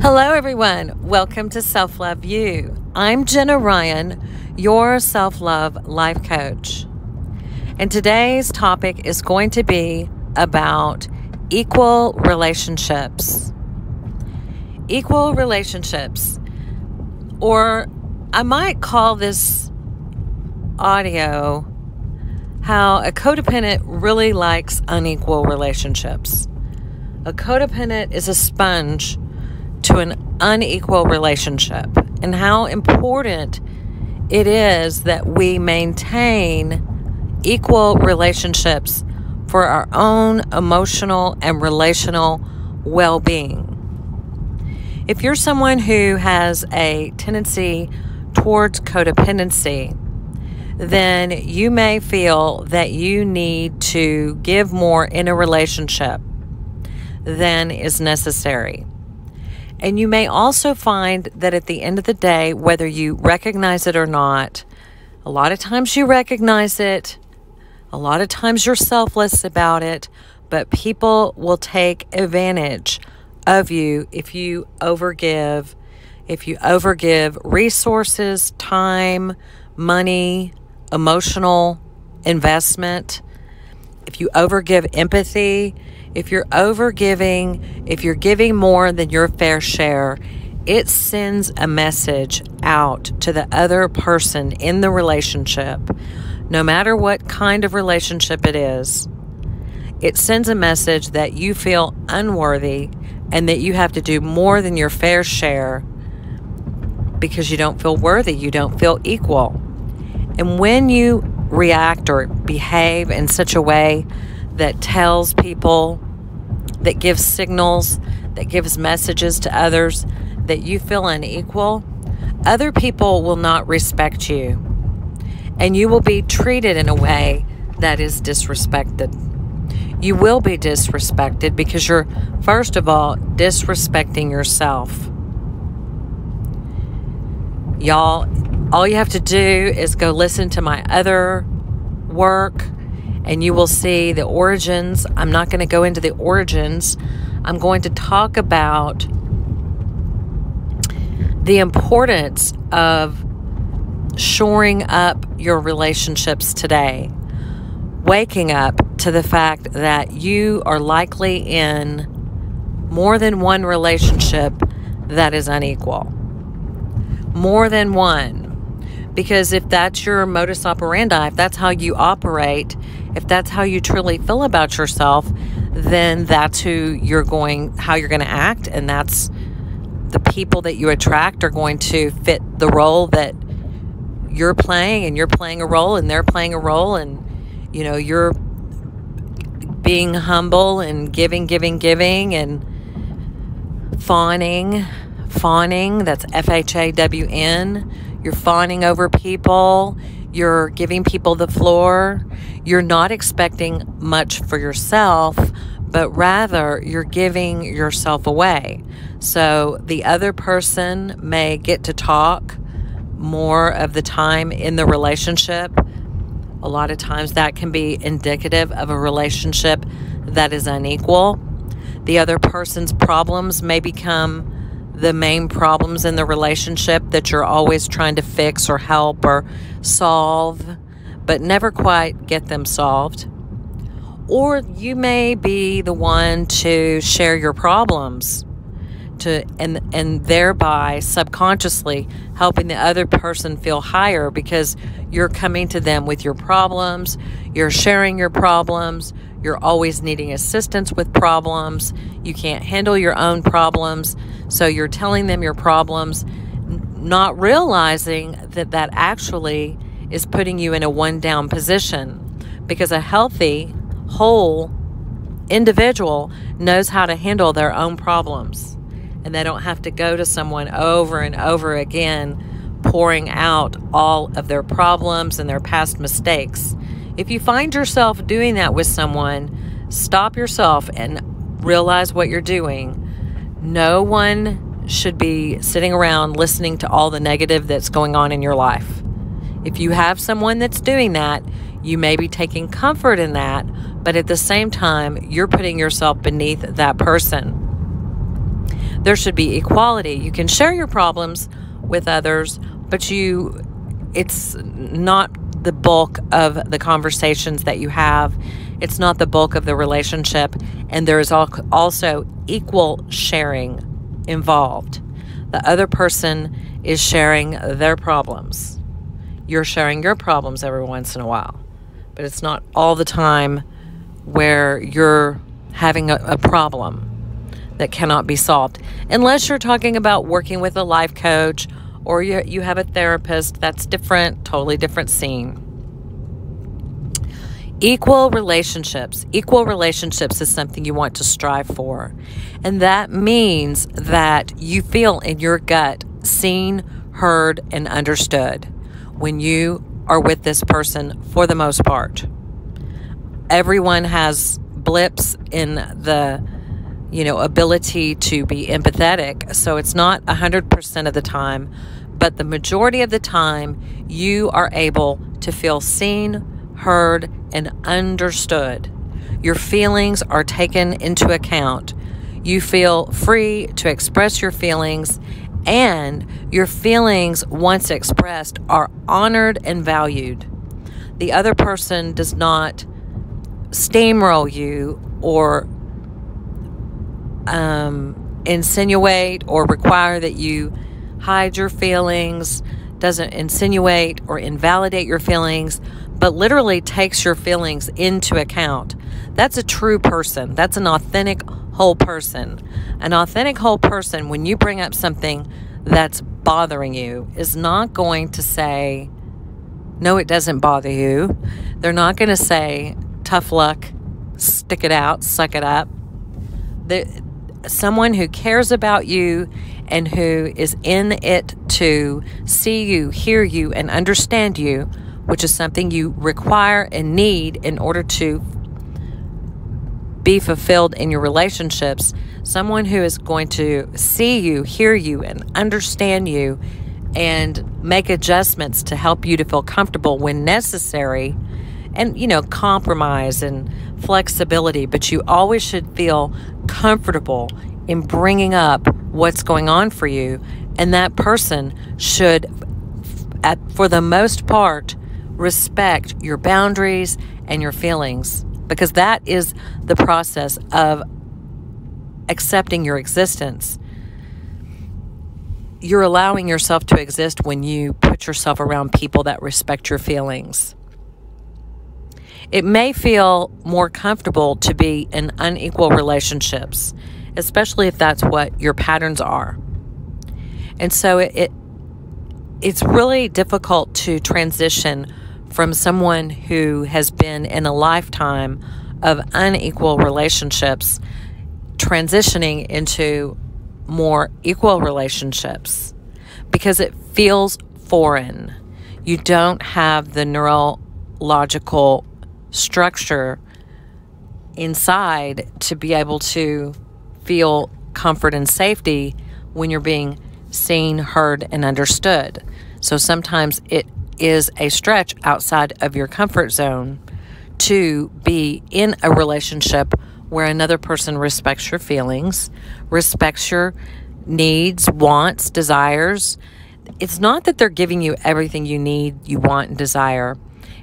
Hello, everyone. Welcome to Self-Love You. I'm Jenna Ryan, your self-love life coach. And today's topic is going to be about equal relationships. Equal relationships. Or I might call this audio how a codependent really likes unequal relationships. A codependent is a sponge to an unequal relationship, and how important it is that we maintain equal relationships for our own emotional and relational well-being. If you're someone who has a tendency towards codependency, then you may feel that you need to give more in a relationship than is necessary. And you may also find that at the end of the day, whether you recognize it or not, a lot of times you recognize it, a lot of times you're selfless about it, but people will take advantage of you if you overgive resources, time, money, emotional investment, if you overgive empathy. If you're giving more than your fair share, it sends a message out to the other person in the relationship, no matter what kind of relationship it is. It sends a message that you feel unworthy and that you have to do more than your fair share because you don't feel worthy, you don't feel equal. And when you react or behave in such a way that tells people, that gives signals, that gives messages to others that you feel unequal, other people will not respect you. And you will be treated in a way that is disrespected. You will be disrespected because you're, first of all, disrespecting yourself. Y'all, all you have to do is go listen to my other work, and you will see the origins. I'm not going to go into the origins. I'm going to talk about the importance of shoring up your relationships today. Waking up to the fact that you are likely in more than one relationship that is unequal. More than one. Because if that's your modus operandi, if that's how you operate, if that's how you truly feel about yourself, then that's how you're going to act, and that's the people that you attract are going to fit the role that you're playing, and you're playing a role, and they're playing a role, and you're being humble and giving, and fawning. That's FHAWN. You're fawning over people. You're giving people the floor. You're not expecting much for yourself, but rather you're giving yourself away. So the other person may get to talk more of the time in the relationship. A lot of times that can be indicative of a relationship that is unequal. The other person's problems may become the main problems in the relationship that you're always trying to fix or help or solve, but never quite get them solved. Or you may be the one to share your problems and thereby subconsciously helping the other person feel higher because you're coming to them with your problems, you're sharing your problems, you're always needing assistance with problems, you can't handle your own problems, so you're telling them your problems, not realizing that actually is putting you in a one-down position, because a healthy, whole individual knows how to handle their own problems, and they don't have to go to someone over and over again pouring out all of their problems and their past mistakes. If you find yourself doing that with someone, stop yourself and realize what you're doing. No one should be sitting around listening to all the negative that's going on in your life. If you have someone that's doing that, you may be taking comfort in that, but at the same time, you're putting yourself beneath that person. There should be equality. You can share your problems with others, but it's not the bulk of the conversations that you have. It's not the bulk of the relationship. And there is also equal sharing involved. The other person is sharing their problems. You're sharing your problems every once in a while, but it's not all the time where you're having a problem that cannot be solved. Unless you're talking about working with a life coach or you have a therapist, that's different, totally different scene. Equal relationships. Equal relationships is something you want to strive for. And that means that you feel in your gut seen, heard, and understood when you are with this person for the most part. Everyone has blips in the, ability to be empathetic. So it's not 100% of the time, but the majority of the time you are able to feel seen, heard, and understood. Your feelings are taken into account. You feel free to express your feelings, and your feelings, once expressed, are honored and valued. The other person does not steamroll you or insinuate or require that you hide your feelings, doesn't insinuate or invalidate your feelings, but literally takes your feelings into account. That's a true person. That's an authentic whole person. An authentic whole person, when you bring up something that's bothering you, is not going to say, no, it doesn't bother you. They're not going to say, tough luck, stick it out, suck it up. Someone who cares about you and who is in it to see you, hear you, and understand you, which is something you require and need in order to be fulfilled in your relationships. Someone who is going to see you, hear you, and understand you and make adjustments to help you to feel comfortable when necessary, and, compromise and flexibility. But you always should feel comfortable in bringing up what's going on for you. And that person should, for the most part, respect your boundaries and your feelings, because that is the process of accepting your existence. You're allowing yourself to exist when you put yourself around people that respect your feelings. It may feel more comfortable to be in unequal relationships, especially if that's what your patterns are. And so it's really difficult to transition from someone who has been in a lifetime of unequal relationships, transitioning into more equal relationships, because it feels foreign. You don't have the neurological structure inside to be able to feel comfort and safety when you're being seen, heard, and understood. So sometimes it is a stretch outside of your comfort zone to be in a relationship where another person respects your feelings, respects your needs, wants, desires. It's not that they're giving you everything you need, you want, and desire.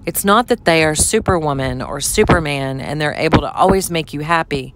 It's not that they are Superwoman or Superman and they're able to always make you happy,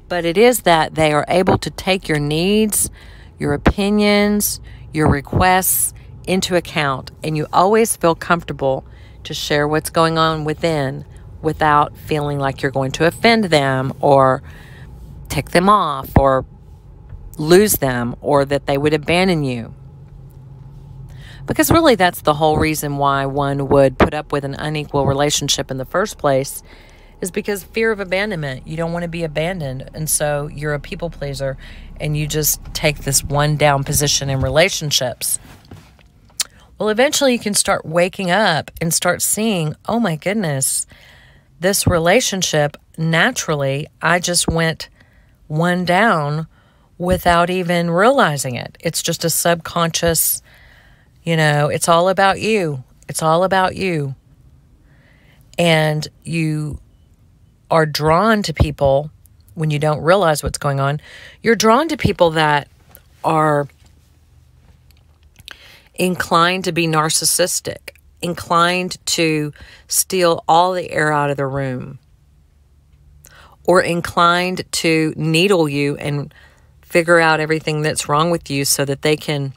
but it is that they are able to take your needs, your opinions, your requests into account, and you always feel comfortable to share what's going on within without feeling like you're going to offend them or tick them off or lose them, or that they would abandon you. Because really that's the whole reason why one would put up with an unequal relationship in the first place, is because fear of abandonment. You don't want to be abandoned, and so you're a people pleaser and you just take this one down position in relationships. Well, eventually you can start waking up and start seeing, oh my goodness, this relationship, naturally, I just went one down without even realizing it. It's just a subconscious, it's all about you. It's all about you. And you are drawn to people when you don't realize what's going on. You're drawn to people that are inclined to be narcissistic, inclined to steal all the air out of the room, or inclined to needle you and figure out everything that's wrong with you so that they can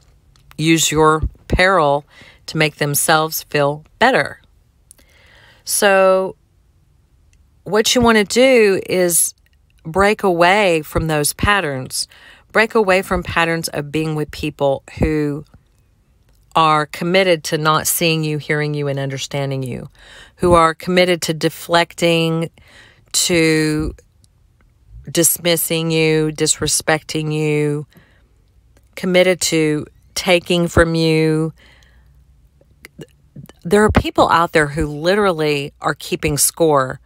use your peril to make themselves feel better. So what you want to do is break away from those patterns. Break away from patterns of being with people who are committed to not seeing you, hearing you, and understanding you, who are committed to deflecting, to dismissing you, disrespecting you, committed to taking from you. There are people out there who literally are keeping score.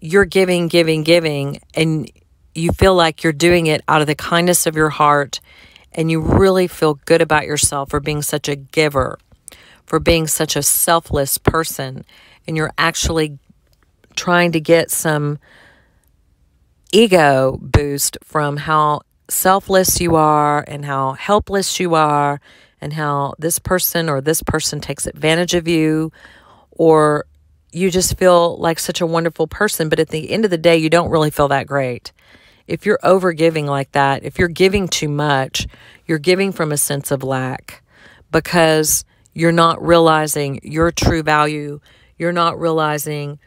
You're giving, and you feel like you're doing it out of the kindness of your heart, and you really feel good about yourself for being such a giver, for being such a selfless person, and you're actually trying to get some ego boost from how selfless you are and how helpless you are and how this person takes advantage of you, or you just feel like such a wonderful person, but at the end of the day, you don't really feel that great. If you're over giving like that, if you're giving too much, you're giving from a sense of lack because you're not realizing your true value. You're not realizing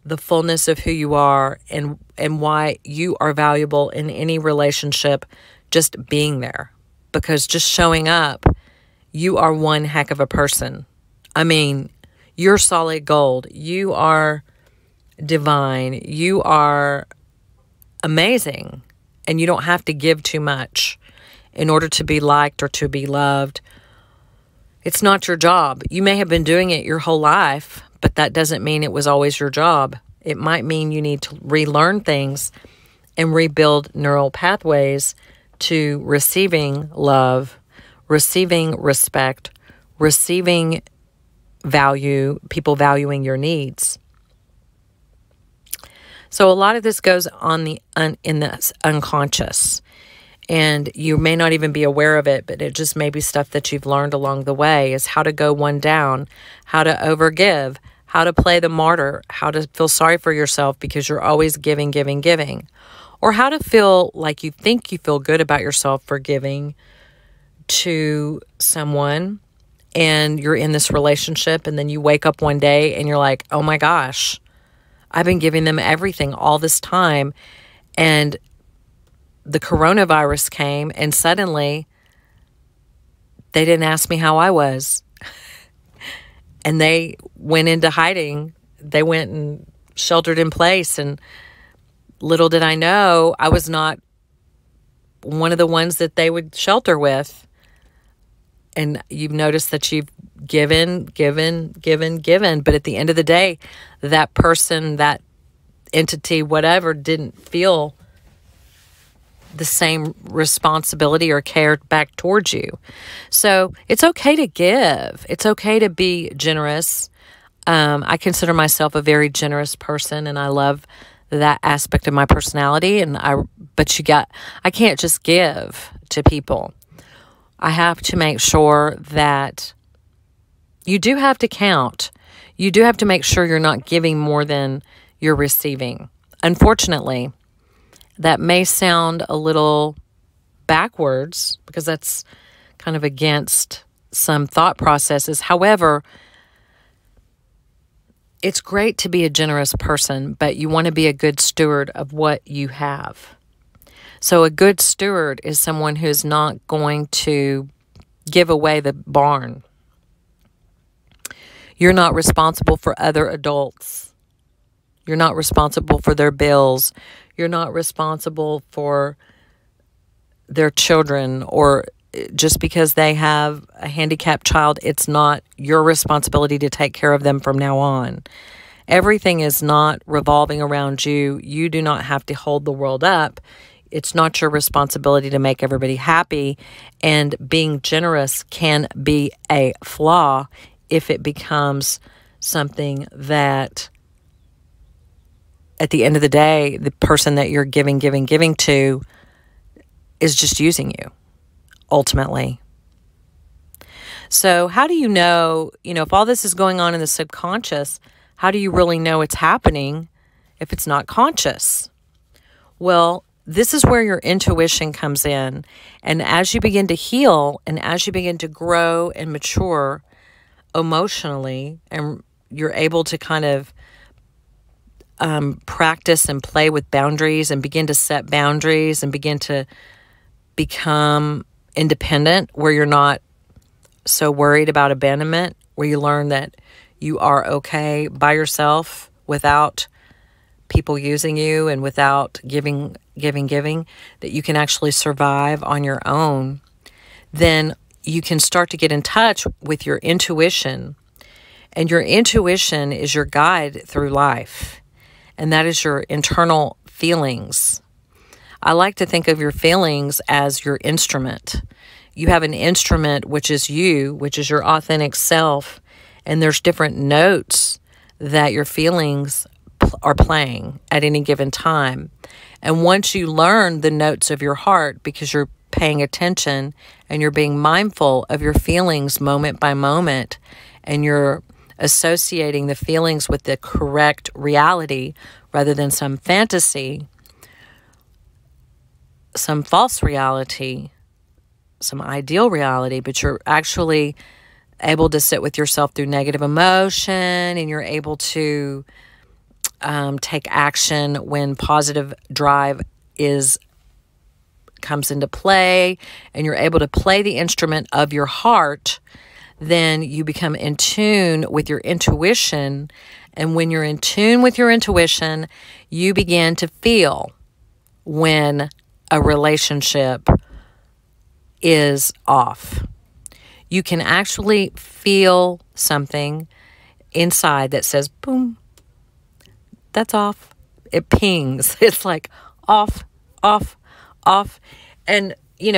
the fullness of who you are and why you are valuable in any relationship, just being there. Because just showing up, you are one heck of a person. I mean, you're solid gold. You are divine. You are amazing. And you don't have to give too much in order to be liked or to be loved. It's not your job. You may have been doing it your whole life, but that doesn't mean it was always your job. It might mean you need to relearn things and rebuild neural pathways to receiving love, receiving respect, receiving value, people valuing your needs. So a lot of this goes on in the unconscious, and you may not even be aware of it, but it just may be stuff that you've learned along the way, is how to go one down, how to overgive, how to play the martyr, how to feel sorry for yourself because you're always giving, or how to feel like you think you feel good about yourself for giving to someone, and you're in this relationship, and then you wake up one day and you're like, oh my gosh, I've been giving them everything all this time, and the coronavirus came, and suddenly they didn't ask me how I was. And they went into hiding. They went and sheltered in place, and little did I know, I was not one of the ones that they would shelter with. And you've noticed that you've given. But at the end of the day, that person, that entity, whatever, didn't feel the same responsibility or care back towards you. So it's okay to give. It's okay to be generous. I consider myself a very generous person, and I love that aspect of my personality. But I can't just give to people. I have to make sure that you do have to count. You do have to make sure you're not giving more than you're receiving. Unfortunately, that may sound a little backwards because that's kind of against some thought processes. However, it's great to be a generous person, but you want to be a good steward of what you have. So a good steward is someone who's not going to give away the barn. You're not responsible for other adults. You're not responsible for their bills. You're not responsible for their children, or just because they have a handicapped child, it's not your responsibility to take care of them from now on. Everything is not revolving around you. You do not have to hold the world up. It's not your responsibility to make everybody happy, and being generous can be a flaw if it becomes something that at the end of the day, the person that you're giving to is just using you. ultimately. So how do you know, if all this is going on in the subconscious, how do you really know it's happening if it's not conscious? Well, this is where your intuition comes in. And as you begin to heal and as you begin to grow and mature emotionally, and you're able to kind of practice and play with boundaries and begin to set boundaries and begin to become independent, where you're not so worried about abandonment, where you learn that you are okay by yourself without people using you and without giving, that you can actually survive on your own, then you can start to get in touch with your intuition. And your intuition is your guide through life. And that is your internal feelings. I like to think of your feelings as your instrument. You have an instrument, which is you, which is your authentic self. And there's different notes that your feelings are playing at any given time. And once you learn the notes of your heart, because you're paying attention and you're being mindful of your feelings moment by moment, and you're associating the feelings with the correct reality rather than some fantasy, some false reality, some ideal reality, but you're actually able to sit with yourself through negative emotion, and you're able to take action when positive drive comes into play, and you're able to play the instrument of your heart, then you become in tune with your intuition. And when you're in tune with your intuition, you begin to feel when a relationship is off. You can actually feel something inside that says, boom, that's off. It pings. It's like off, off, off. And,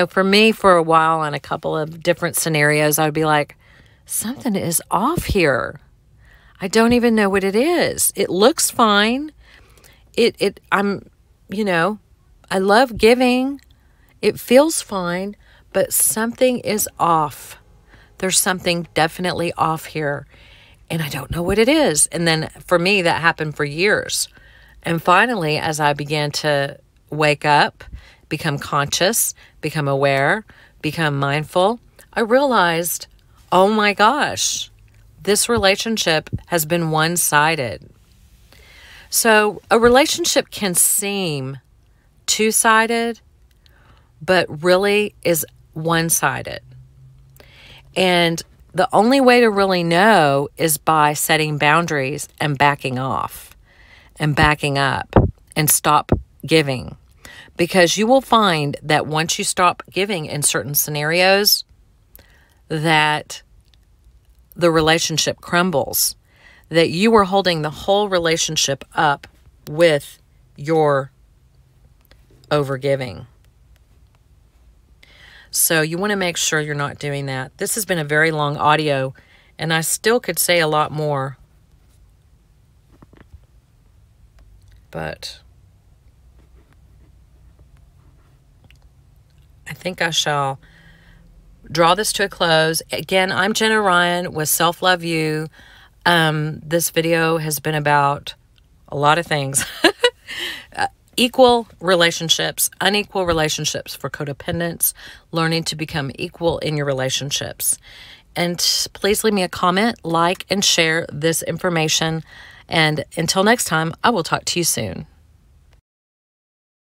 for me, for a while on a couple of different scenarios, I would be like, something is off here. I don't even know what it is. It looks fine. I love giving. It feels fine, but something is off. There's something definitely off here, and I don't know what it is. And then for me, that happened for years. And finally, as I began to wake up, become conscious, become aware, become mindful, I realized, oh my gosh, this relationship has been one-sided. So a relationship can seem two-sided, but really is one-sided. And the only way to really know is by setting boundaries and backing off and backing up and stop giving. Because you will find that once you stop giving in certain scenarios, that the relationship crumbles, that you are holding the whole relationship up with your overgiving. So you want to make sure you're not doing that. This has been a very long audio, and I still could say a lot more. But I think I shall draw this to a close. Again, I'm Jenna Ryan with Self Love You. This video has been about a lot of things. Equal relationships, unequal relationships for codependence, learning to become equal in your relationships. And please leave me a comment, like, and share this information. And until next time, I will talk to you soon.